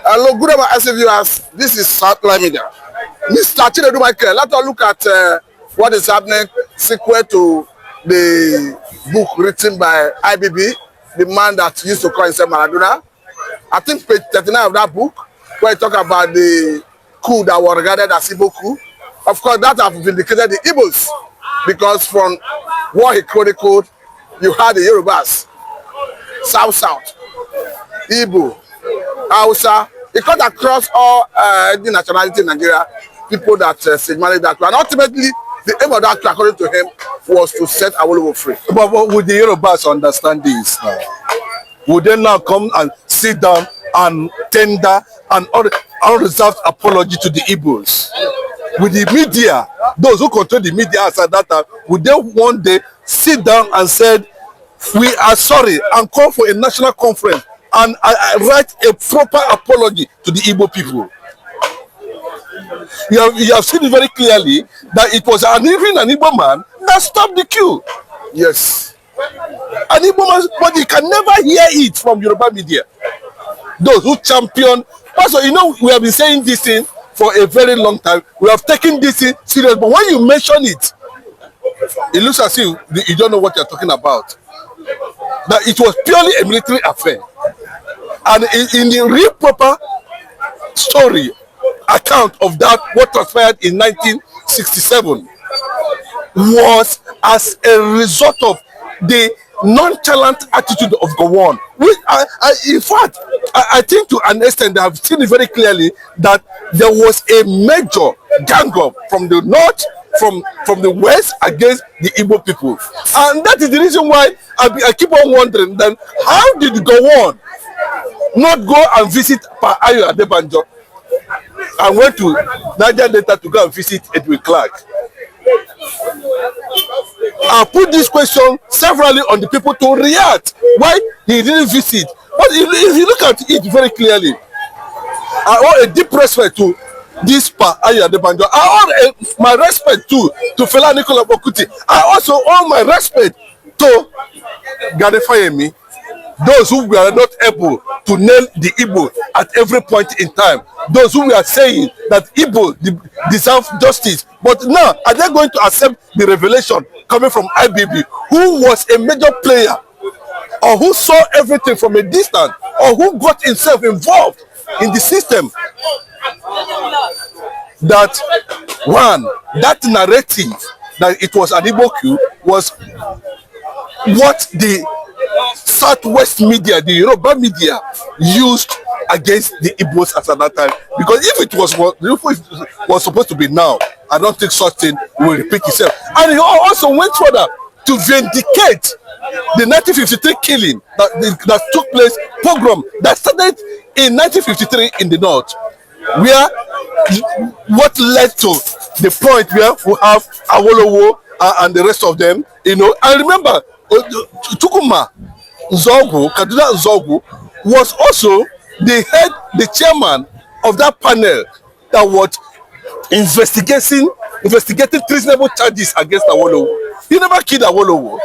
Hello, good evening, as viewers. This is Southline Media. Mr. Chinedu Michael, let us look at what is happening sequel to the book written by IBB, the man that used to call himself Maradona. I think page 39 of that book, where he talk about the coup that was regarded as Igbo Coup. Of course, that have vindicated the Igbos, because from what he chronicled, you had the Yorubas, South, Igbo, Hausa. It cut across all the nationality in Nigeria, people that managed that. And ultimately, the aim of that, according to him, was to set Awolowo free. But would the Yorubas understand this now? Would they now come and sit down and tender an unreserved apology to the Igbos? With the media, those who control the media as at that time, would they one day sit down and said, we are sorry, and call for a national conference and I write a proper apology to the Igbo people? You have seen it very clearly that it was even an Igbo man that stopped the coup. Yes. An Igbo man, but you can never hear it from Yoruba media. Those who champion. Also, you know, we have been saying this thing for a very long time. We have taken this thing serious, but when you mention it, it looks as if you don't know what you're talking about. That it was purely a military affair. And in the real proper story account of that, what transpired in 1967 was as a result of the nonchalant attitude of Gowon. In fact, I think to an extent I have seen it very clearly that there was a major gang up from the north, from the west against the Igbo people. And that is the reason why I keep on wondering then, how did Gowon not go and visit Pa Ayo Adebanjo and went to Niger Delta to go and visit Edwin Clark? I put this question severally on the people to react why he didn't visit. But if you look at it very clearly, I owe a deep respect to this Pa Ayo Adebanjo. I owe my respect to Fela Nicola Bokuti. I also owe my respect to Gade Fayemi. Those who were not able to nail the Igbo at every point in time. Those who were saying that Igbo deserve justice. But now, are they going to accept the revelation coming from IBB, who was a major player, or who saw everything from a distance, or who got himself involved in the system? That one, that narrative that it was an Igbo coup was what the Southwest media, the Yoruba media, used against the Igbos at that time. Because if it was supposed to be now, I don't think such thing will repeat itself. And he also went further to vindicate the 1953 killing that took place, pogrom that started in 1953 in the north, where what led to the point where we have Awolowo and the rest of them, you know. I remember Chukwuma Nzogwu, Kaduna Nzogwu, was also the chairman of that panel that was investigating treasonable charges against Awolowo. He never killed Awolowo.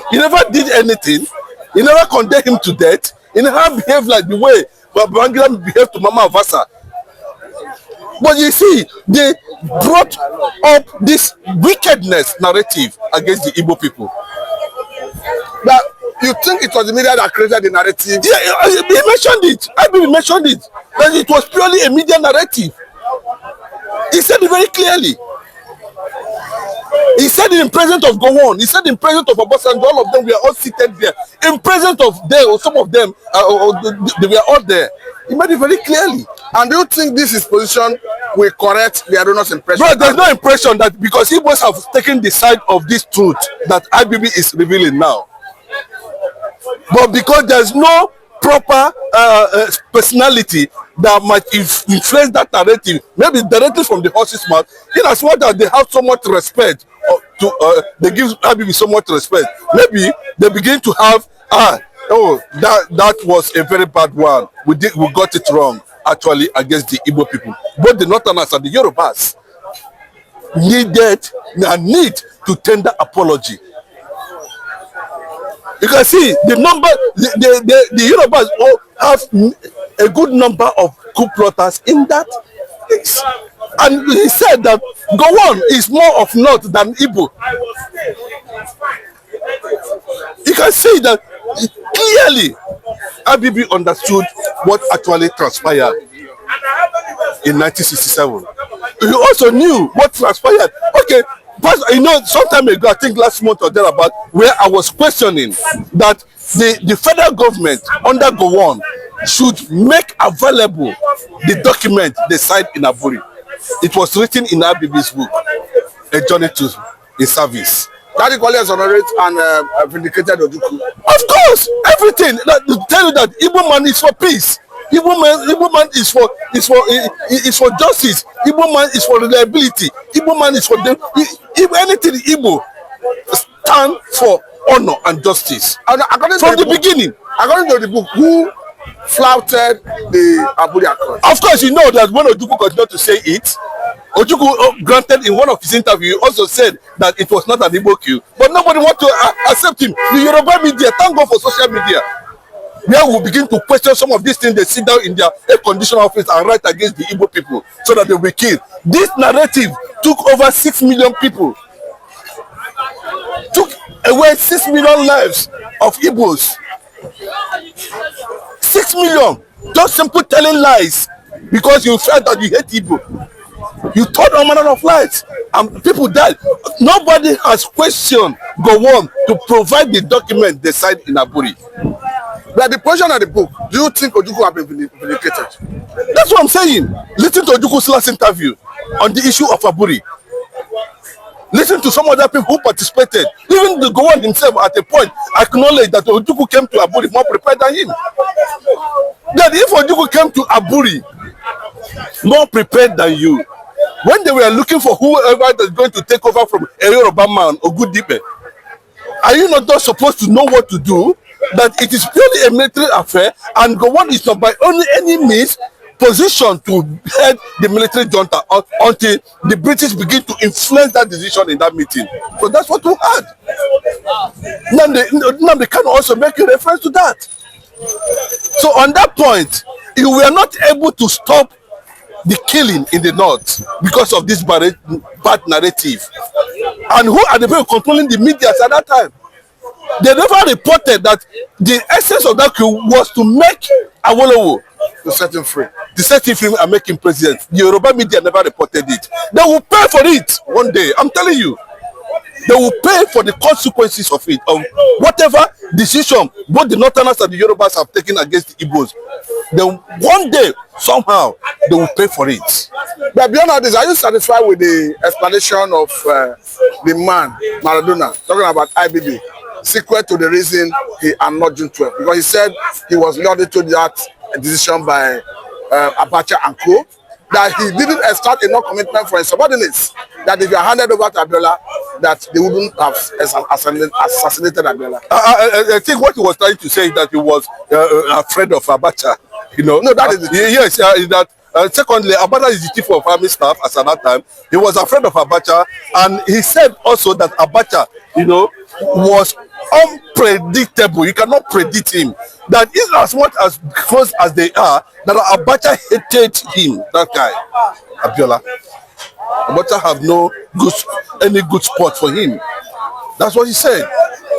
He never did anything. He never condemned him to death. He never behaved like the way Babangida behaved to Mama Avasa. But you see, they brought up this wickedness narrative against the Igbo people. That you think it was the media that created the narrative? Yeah, he mentioned it. I mentioned it. That it was purely a media narrative. He said it very clearly. He said it in presence of Gowon. He said in presence of Obasanjo. All of them were all seated there. In presence of them, or some of them, they were all there. He made it very clearly. And do you think this is position will correct the erroneous impression? Bro, there's no impression that because Igbos have taken the side of this truth that IBB is revealing now. But because there's no proper personality that might influence that narrative, maybe directly from the horse's mouth, in as much as they have so much respect, they give IBB so much respect, maybe they begin to have, that was a very bad one. We got it wrong, actually, against the Igbo people. Both the Northerners and the Yorubas need to tender apology. You can see the number, the Yorubas all have a good number of coup plotters in that place. And he said that Gowon is more of North than Igbo. You can see that clearly IBB understood what actually transpired in 1967. He also knew what transpired. Okay, but you know, some time ago, I think last month or thereabout, where I was questioning that the federal government under Gowon should make available the document they signed in Aburi. It was written in IBB's book, A Journey to a Service. That equally exonerate and vindicated Ojukwu. Of course, everything. To tell you that Igbo man is for peace. Igbo man is for justice. Igbo man is for reliability. Igbo man is for anything Igbo stand for honor and justice. And from the beginning. According to the book, who flouted the Aburi Accord? Of course, you know that when Ojukwu continued to say it, Ojukwu granted in one of his interviews also said that it was not an Igbo coup, but nobody want to accept him. The Yoruba media, thank God for social media, where we begin to question some of these things. They sit down in their air-conditioned office and write against the Igbo people so that they will be killed. This narrative took over 6 million people, took away 6 million lives of Igbos. 6 million, just simple telling lies because you felt that you hate Igbo. You told all manner of lies and people died. Nobody has questioned Gowon to provide the document they signed in Aburi. But the portion of the book, do you think Ojukwu have been vindicated? That's what I'm saying. Listen to Ojukwu's last interview on the issue of Aburi. Listen to some other people who participated. Even the Gowon himself at a point acknowledged that Ojukwu came to Aburi more prepared than him. That if Ojukwu came to Aburi more prepared than you, when they were looking for whoever is going to take over from a Yoruba man or Ogudipe, are you not just supposed to know what to do? That it is purely a military affair and Gowon is not by any means positioned to head the military junta until the British begin to influence that decision in that meeting. So that's what we had. Now they can also make a reference to that. So on that point, if we are not able to stop the killing in the north because of this bad narrative, and who are the people controlling the media at that time? They never reported that the essence of that coup was to make Awolowo to set him free. To set him free and make him president. The Yoruba media never reported it. They will pay for it one day. I'm telling you. They will pay for the consequences of it, of whatever decision both the Northerners and the Yorubas have taken against the Igbos. Then one day, somehow, they will pay for it. But beyond all this, are you satisfied with the explanation of the man, Maradona, talking about IBB, sequel to the reason he annulled June 12? Because he said he was lured into that decision by Abacha and Co. That he didn't extract enough commitment for his subordinates. That if you are handed over to Abiola, that they wouldn't have assassinated Abiola. I think what he was trying to say is that he was afraid of Abacha. You know, no, that is the yes. That secondly, Abacha is the chief of army staff as at that time. He was afraid of Abacha, and he said also that Abacha, you know, was unpredictable. You cannot predict him. That is as much as close as they are, that Abacha hated him, that guy, Abiola. Abacha have any good spot for him. That's what he said.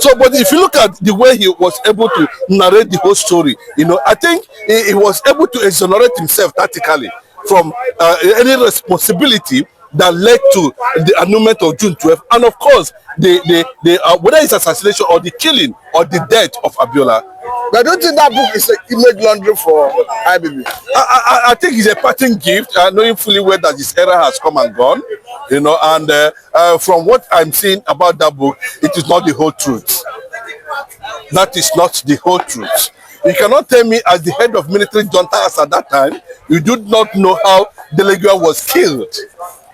So, but if you look at the way he was able to narrate the whole story, you know, I think he was able to exonerate himself tactically from any responsibility that led to the annulment of June 12th, and of course, whether it's assassination or the killing or the death of Abiola. But don't you think that book is an image laundering for IBB? I think it's a parting gift, knowing fully well that this era has come and gone, you know, and from what I'm seeing about that book, it is not the whole truth. That is not the whole truth. You cannot tell me as the head of military junta as at that time, you do not know how Delegua was killed.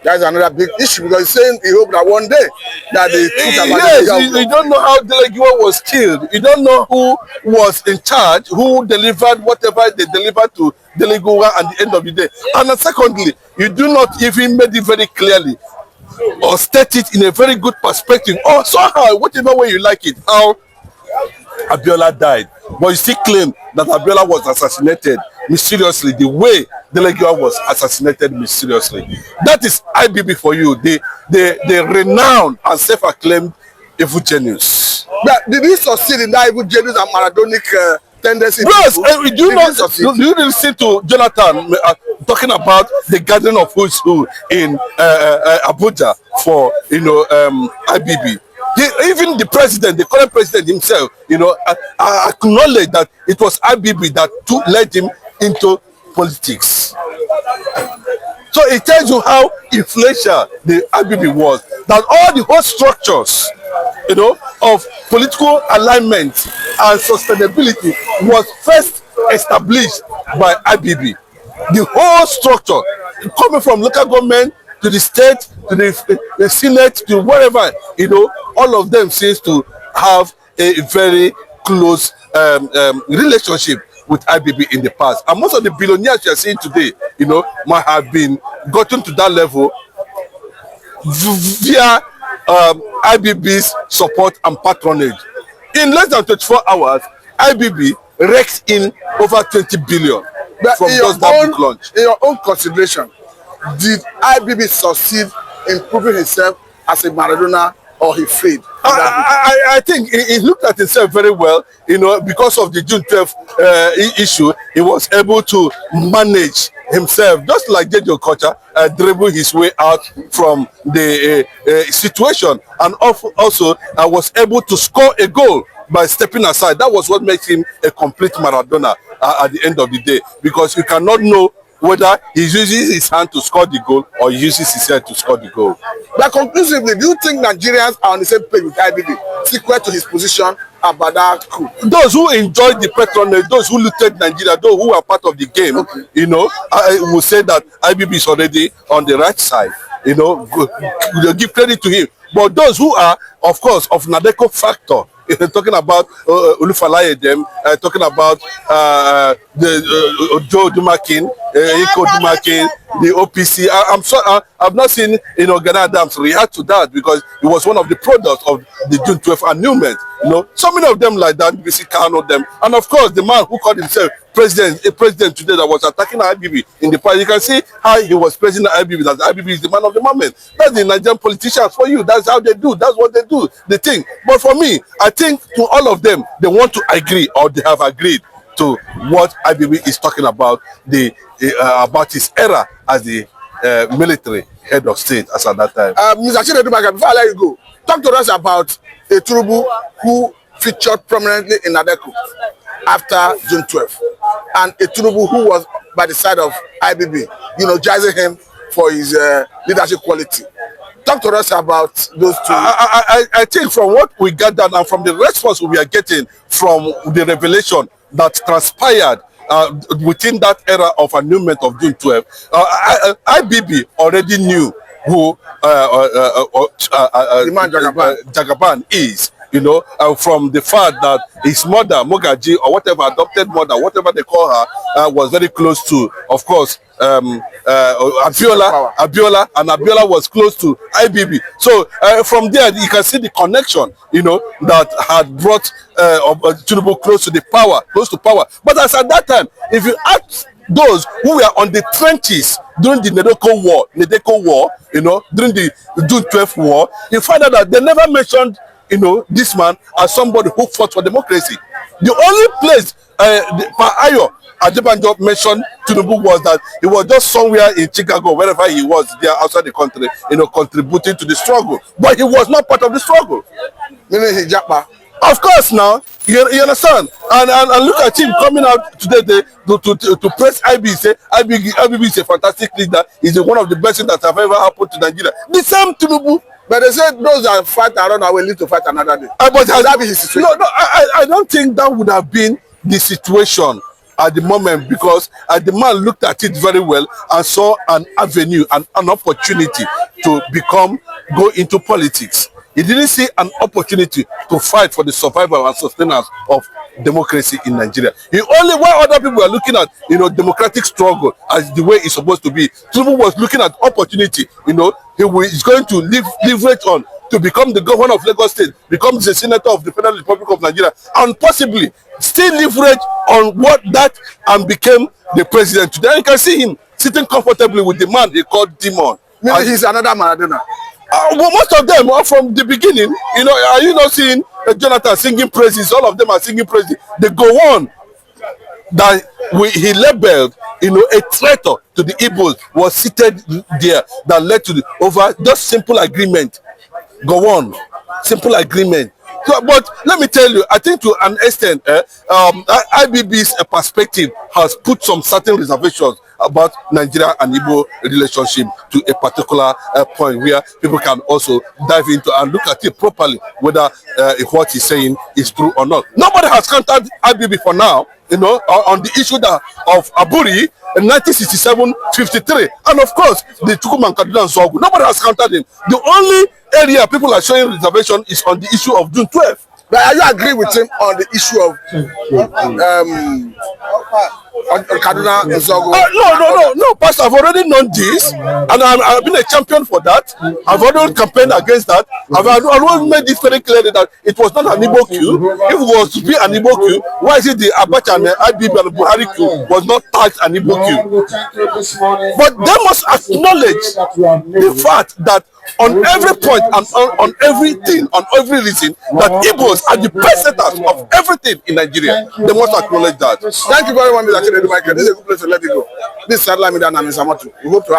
That's another big issue because he's saying he hoped that one day that the truth about yes, you don't know how Delegua was killed. You don't know who was in charge, who delivered whatever they delivered to Delegua at the end of the day. And secondly, you do not even make it very clearly or state it in a very good perspective or somehow, whatever way you like it, how Abiola died, but you still claim that Abiola was assassinated mysteriously the way Delegua was assassinated mysteriously. That is IBB for you, the renowned and self-acclaimed evil genius. But did he succeed in that evil genius and maradonic tendency? Yes, do you listen to Jonathan talking about the gathering of who's who in Abuja for IBB? Even the president, the current president himself, acknowledged that it was IBB that led him into politics. So it tells you how influential the IBB was. That all the whole structures, of political alignment and sustainability was first established by IBB. The whole structure, coming from local government to the state, to the Senate, to wherever, all of them seems to have a very close relationship with IBB in the past. And most of the billionaires you are seeing today, might have been gotten to that level via IBB's support and patronage. In less than 24 hours, IBB rakes in over 20 billion from just that book launch. In your own consideration, did IBB succeed in proving himself as a Maradona, or he failed? I think he looked at himself very well, because of the June 12th issue. He was able to manage himself, just like J.J. Okocha, dribble his way out from the situation, and also was able to score a goal by stepping aside. That was what makes him a complete Maradona at the end of the day, because you cannot know whether he uses his hand to score the goal or he uses his head to score the goal. But conclusively, do you think Nigerians are on the same page with IBB, sequel to his position about that coup? Those who enjoyed the patronage, those who looted Nigeria, those who are part of the game, I will say that IBB is already on the right side. Give credit to him. But those who are, of course, of Nadeko factor, talking about Olufalaye them, talking about Joe Dumakin, Eko Dumakin, the OPC. I'm sorry, I've not seen Ghana Adams react to that, because it was one of the products of the June 12th annulment. So many of them like that, BC Kano them, and of course the man who called himself a president today that was attacking IBB in the past. You can see how he was praising IBB, that IBB is the man of the moment. That's the Nigerian politicians for you. That's how they do. That's what they do. They think. But for me, I think to all of them, they want to agree, or they have agreed to what IBB is talking about, about his era as the military head of state as at that time. Mr. Chinedu, before I let you go, talk to us about a Turubu who featured prominently in Nadeko after June 12th, and a Turubu who was by the side of IBB, eulogizing him for his leadership quality. Talk to us about those two. I think from what we gathered and from the response we are getting from the revelation that transpired within that era of annulment of June 12th, IBB already knew who the man Jagaban is. From the fact that his mother, Mogaji, or whatever, adopted mother, whatever they call her, was very close to, of course, Abiola, and Abiola was close to IBB. So from there, you can see the connection, that had brought Tinubu close to power. But as at that time, if you ask those who were on the trenches during the Nadeko War, during the June 12th war, you find out that they never mentioned this man as somebody who fought for democracy. The only place Ayo Adebanjo mentioned Tinubu was that he was just somewhere in Chicago, wherever he was there outside the country, contributing to the struggle. But he was not part of the struggle. Meaning he japa. Of course, now you understand, and look at him coming out today to press IBB. Say IBB is a fantastic leader. He's one of the best things that have ever happened to Nigeria. The same Tinubu. But they said those that fight around will live to fight another day. But has that been his situation? No, I don't think that would have been the situation at the moment, because the man looked at it very well and saw an avenue and an opportunity to go into politics. He didn't see an opportunity to fight for the survival and sustenance of democracy in Nigeria. While other people were looking at democratic struggle as the way it's supposed to be, Tinubu was looking at opportunity. He is going to leverage on to become the governor of Lagos State, become the senator of the Federal Republic of Nigeria, and possibly still leverage on what that and became the president. Today you can see him sitting comfortably with the man they called Demon. Maybe he's another Maradona. Well, most of them are from the beginning. You know, are you not seeing Jonathan singing praises? All of them are singing praises. They go on that he labeled, you know, a traitor to the Igbos was seated there that led to the over just simple agreement. Go on, simple agreement. So, but let me tell you, I think to an extent, IBB's perspective has put some certain reservations about Nigeria and Igbo relationship to a particular point where people can also dive into and look at it properly, whether if what he's saying is true or not. Nobody has countered IBB for now, you know, on the issue that of Aburi in 1967-53, and of course the Chukwuma and Kaduna and Zogu. Nobody has countered him. The only area people are showing reservation is on the issue of June 12th. But are you agree with him on the issue of Kaduna and Zogu? No, Pastor, I've already known this, and I've been a champion for that. I've already campaigned against that. I've always made it very clear that it was not an Igbo coup. If it was to be an Igbo coup, why is it the Abacha and the IBB and the Buhari coup was not tagged an Igbo coup? But they must acknowledge the fact that on every point and on everything, on every reason, that Igbos are the pesetas of everything in Nigeria. They must acknowledge that. Thank you very much, Mr. Chinedu Michael. This is a good place to let it go. This is Sadla Mida and Mr. Motu. We hope to have